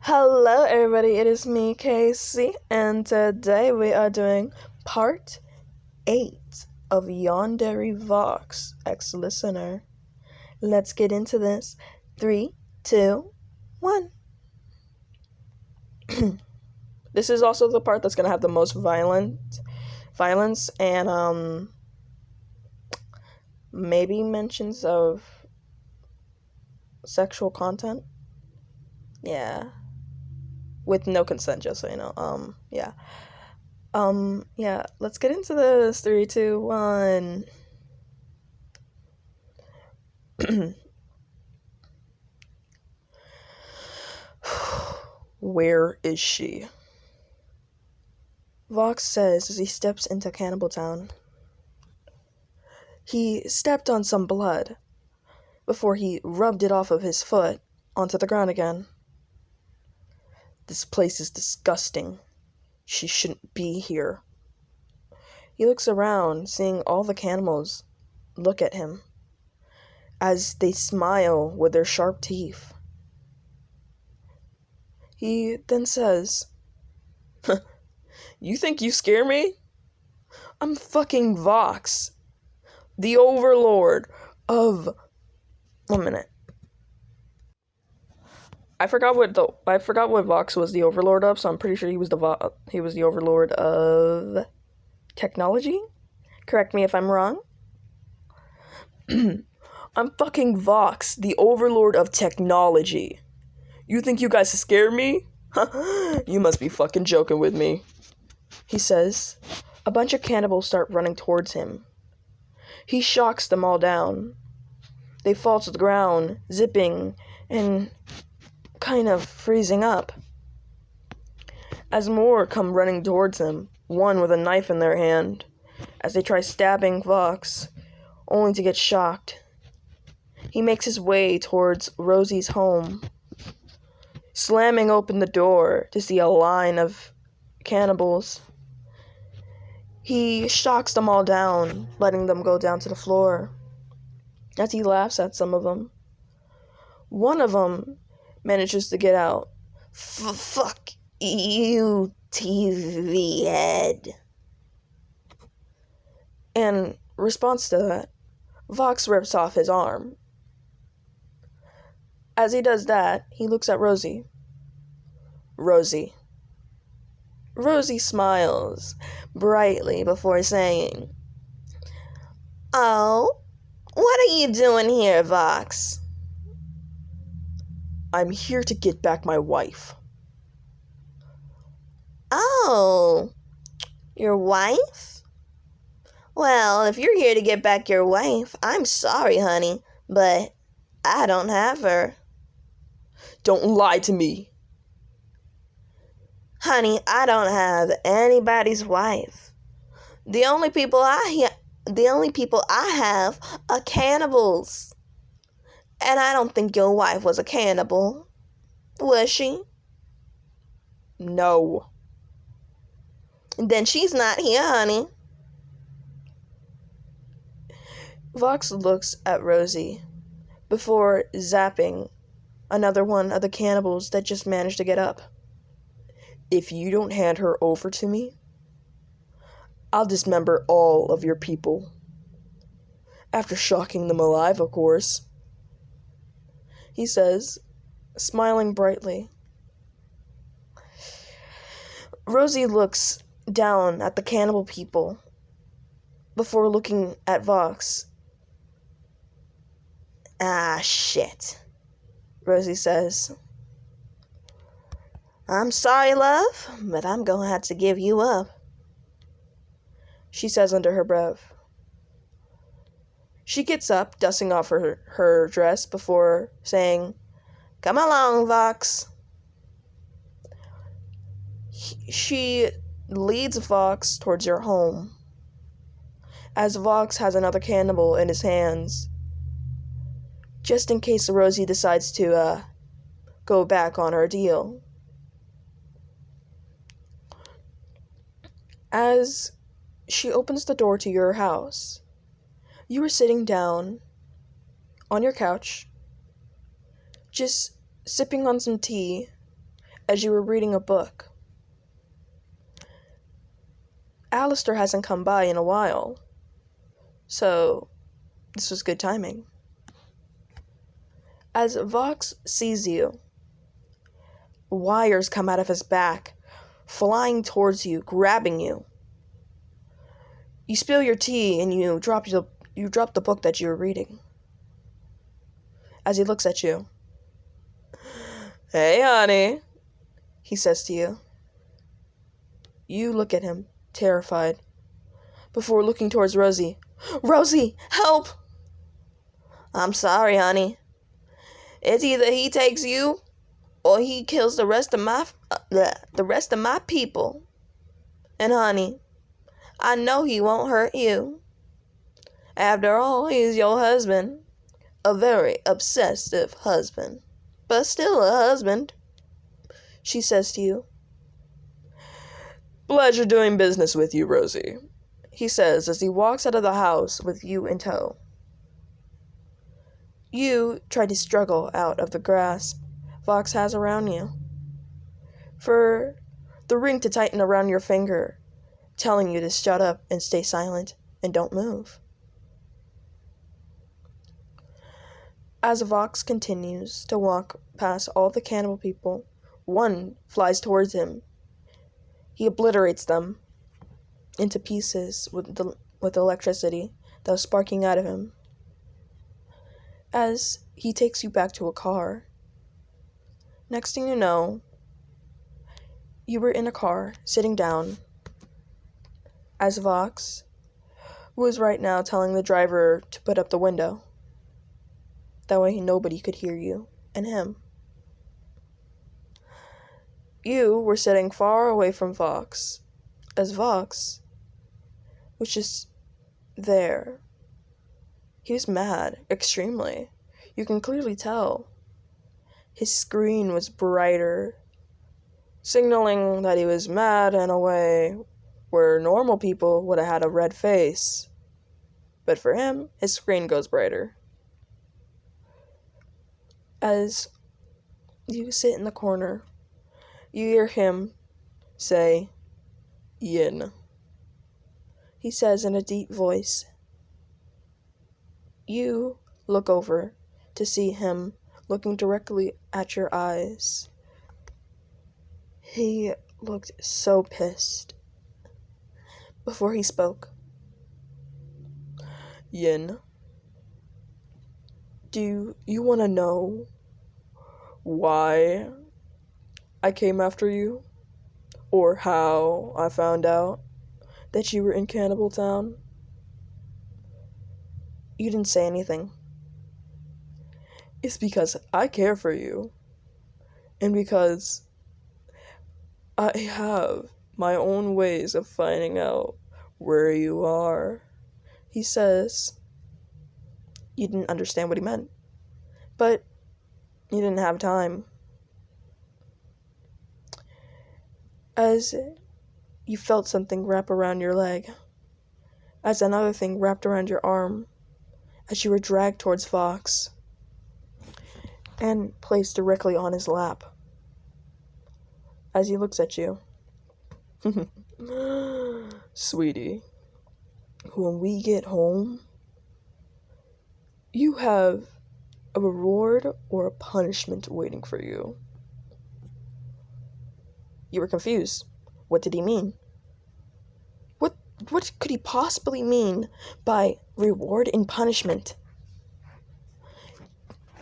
Hello, everybody. It is me, Casey, and today we are doing part 8 of Yandere Vox X Listener. Let's get into this. 3, 2, 1. This is also the part that's gonna have the most violence and maybe mentions of sexual content. Yeah. With no consent, just so you know. Yeah, let's get into this. 3, 2, 1. Where is she? Vox says as he steps into Cannibal Town. He stepped on some blood before he rubbed it off of his foot onto the ground again. This place is disgusting. She shouldn't be here. He looks around, seeing all the cannibals look at him as they smile with their sharp teeth. He then says, "You think you scare me? I'm fucking Vox, the overlord of..." 1 minute. I forgot what Vox was the overlord of, so I'm pretty sure he was the overlord of technology. Correct me if I'm wrong. I'm fucking Vox, the overlord of technology. You think you guys scare me? You must be fucking joking with me, he says. A bunch of cannibals start running towards him. He shocks them all down. They fall to the ground, zipping and kind of freezing up. As more come running towards him, one with a knife in their hand, as they try stabbing Vox, only to get shocked. He makes his way towards Rosie's home, slamming open the door to see a line of cannibals. He shocks them all down, letting them go down to the floor, as he laughs at some of them. One of them manages to get out. Fuck you, TV head. In response to that, Vox rips off his arm. As he does that, he looks at Rosie. Rosie smiles brightly before saying, "Oh, what are you doing here, Vox?" "I'm here to get back my wife." "Oh, your wife? Well, if you're here to get back your wife, I'm sorry, honey, but I don't have her." "Don't lie to me." "Honey, I don't have anybody's wife. The only people I have are cannibals. And I don't think your wife was a cannibal. Was she?" "No." "Then she's not here, honey." Vox looks at Rosie before zapping another one of the cannibals that just managed to get up. "If you don't hand her over to me, I'll dismember all of your people. After shocking them alive, of course," he says, smiling brightly. Rosie looks down at the cannibal people before looking at Vox. "Ah, shit," Rosie says. "I'm sorry, love, but I'm gonna have to give you up," she says under her breath. She gets up, dusting off her dress before saying, "Come along, Vox." She leads Vox towards your home, as Vox has another cannibal in his hands, just in case Rosie decides to go back on her deal. As she opens the door to your house, you are sitting down on your couch, just sipping on some tea as you were reading a book. Alistair hasn't come by in a while, so this was good timing. As Vox sees you, wires come out of his back, flying towards you, grabbing you. You spill your tea and you drop the book that you were reading. As he looks at you. "Hey, honey," he says to you. You look at him, terrified, before looking towards Rosie. "Rosie, help!" "I'm sorry, honey. It's either he takes you or he kills the rest of my people. And honey, I know he won't hurt you. After all, he's your husband. A very obsessive husband. But still a husband," she says to you. "Pleasure doing business with you, Rosie," he says as he walks out of the house with you in tow. You try to struggle out of the grasp Vox has around you. For the ring to tighten around your finger, telling you to shut up and stay silent and don't move. As Vox continues to walk past all the cannibal people, one flies towards him. He obliterates them into pieces with electricity that was sparking out of him. As he takes you back to a car. Next thing you know, you were in a car, sitting down, as Vox was right now telling the driver to put up the window. That way nobody could hear you and him. You were sitting far away from Vox, as Vox was just there. He was mad, extremely. You can clearly tell. His screen was brighter, signaling that he was mad in a way where normal people would have had a red face. But for him, his screen goes brighter. As you sit in the corner, you hear him say, "Yin." He says in a deep voice. You look over to see him looking directly at your eyes. He looked so pissed before he spoke. "Yin, do you want to know why I came after you? Or how I found out that you were in Cannibal Town?" You didn't say anything. "It's because I care for you. And because I have my own ways of finding out where you are," he says. You didn't understand what he meant. But you didn't have time. As you felt something wrap around your leg, as another thing wrapped around your arm, as you were dragged towards Vox and placed directly on his lap. As he looks at you. "Sweetie, when we get home, you have a reward or a punishment waiting for you." You were confused. What did he mean? What could he possibly mean by reward and punishment?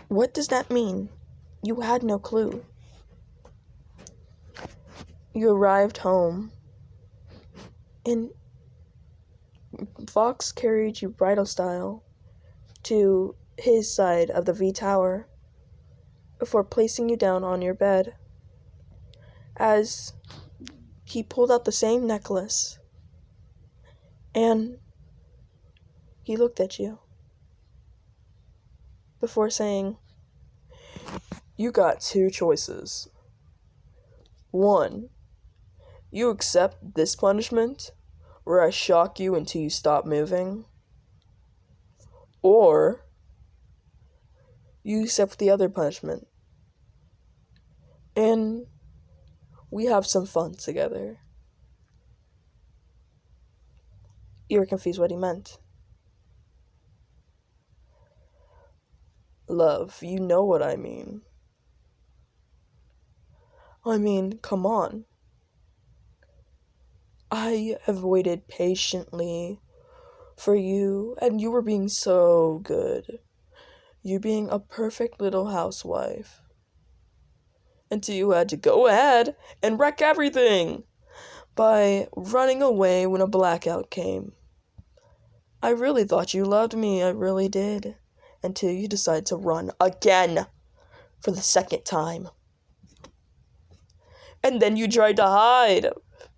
What does that mean? You had no clue. You arrived home, and Fox carried you bridal style to his side of the V Tower before placing you down on your bed, as he pulled out the same necklace, and he looked at you before saying, "You got two choices. One, you accept this punishment, where I shock you until you stop moving. Or, you accept the other punishment. And we have some fun together. You were confused what he meant. Love, you know what I mean. I mean, come on. I have waited patiently for you, and you were being so good. You being a perfect little housewife. Until you had to go ahead and wreck everything by running away when a blackout came. I really thought you loved me, I really did. Until you decided to run again for the second time. And then you tried to hide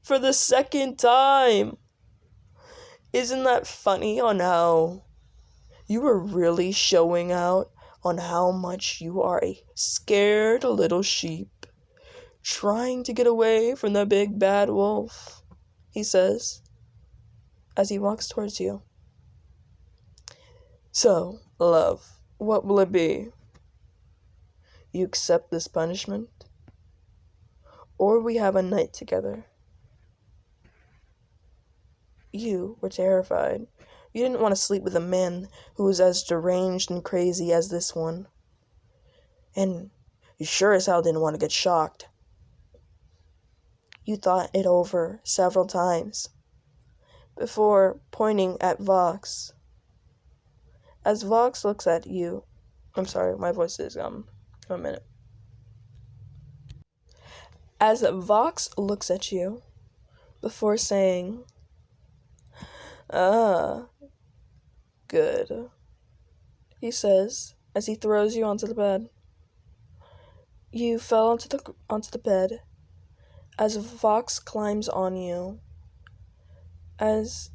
for the second time. Isn't that funny on how you were really showing out on how much you are a scared little sheep trying to get away from the big bad wolf, he says, as he walks towards you. So, love, what will it be? You accept this punishment? Or we have a night together? You were terrified. You didn't want to sleep with a man who was as deranged and crazy as this one. And you sure as hell didn't want to get shocked. You thought it over several times before pointing at Vox. As Vox looks at you, I'm sorry, my voice is, a minute. As Vox looks at you before saying, good, he says as he throws you onto the bed. You fell onto the bed as Vox climbs on you, as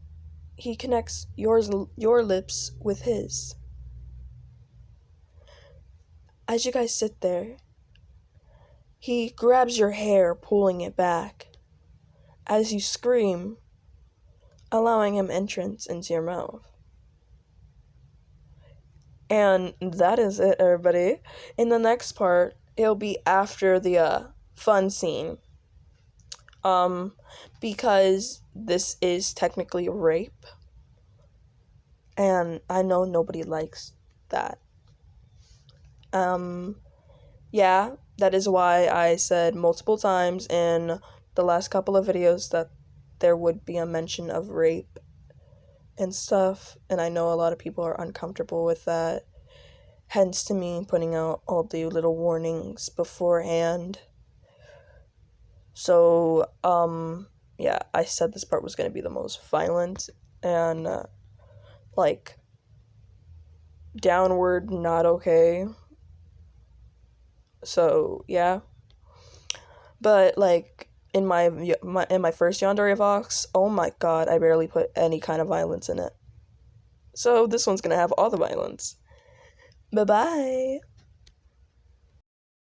he connects your lips with his. As you guys sit there, he grabs your hair, pulling it back, as you scream, allowing him entrance into your mouth. And that is it, everybody. In the next part, it'll be after the fun scene. Because this is technically rape. And I know nobody likes that. Yeah, that is why I said multiple times in the last couple of videos that there would be a mention of rape and stuff, and I know a lot of people are uncomfortable with that, hence to me putting out all the little warnings beforehand. So, yeah, I said this part was going to be the most violent and, downward not okay. So, yeah. But, in my first Yandere Vox, oh my god, I barely put any kind of violence in it. So this one's gonna have all the violence. Bye-bye.